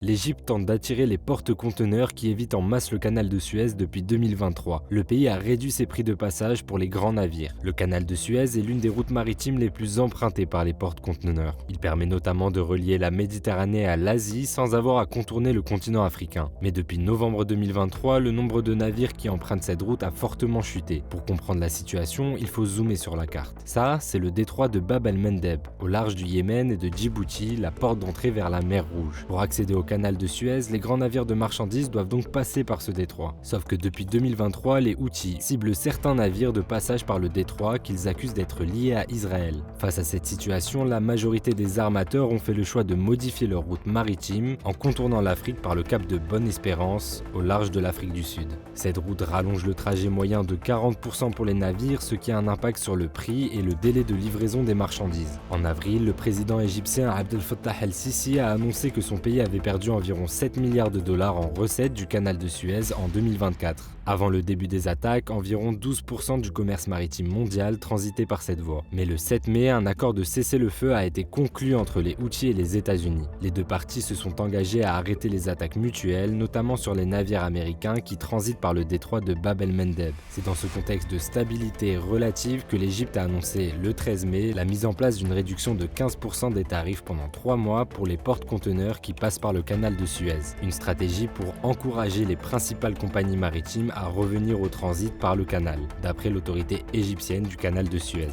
L'Égypte tente d'attirer les porte-conteneurs qui évitent en masse le canal de Suez depuis 2023. Le pays a réduit ses prix de passage pour les grands navires. Le canal de Suez est l'une des routes maritimes les plus empruntées par les porte-conteneurs. Il permet notamment de relier la Méditerranée à l'Asie sans avoir à contourner le continent africain. Mais depuis novembre 2023, le nombre de navires qui empruntent cette route a fortement chuté. Pour comprendre la situation, il faut zoomer sur la carte. Ça, c'est le détroit de Bab el-Mandeb, au large du Yémen et de Djibouti, la porte d'entrée vers la mer Rouge. Pour accéder au canal de Suez, les grands navires de marchandises doivent donc passer par ce détroit. Sauf que depuis 2023, les Houthis ciblent certains navires de passage par le détroit qu'ils accusent d'être liés à Israël. Face à cette situation, la majorité des armateurs ont fait le choix de modifier leur route maritime en contournant l'Afrique par le cap de Bonne-Espérance, au large de l'Afrique du Sud. Cette route rallonge le trajet moyen de 40% pour les navires, ce qui a un impact sur le prix et le délai de livraison des marchandises. En avril, le président égyptien Abdel Fattah el-Sisi a annoncé que son pays avait perdu environ 7 milliards de dollars en recettes du canal de Suez en 2024. Avant le début des attaques, environ 12% du commerce maritime mondial transitait par cette voie. Mais le 7 mai, un accord de cessez-le-feu a été conclu entre les Houthis et les États-Unis. Les deux parties se sont engagées à arrêter les attaques mutuelles, notamment sur les navires américains qui transitent par le détroit de Bab el-Mandeb. C'est dans ce contexte de stabilité relative que l'Égypte a annoncé le 13 mai la mise en place d'une réduction de 15% des tarifs pendant 3 mois pour les porte-conteneurs qui passent par le canal de Suez. Une stratégie pour encourager les principales compagnies maritimes à revenir au transit par le canal, d'après l'autorité égyptienne du canal de Suez.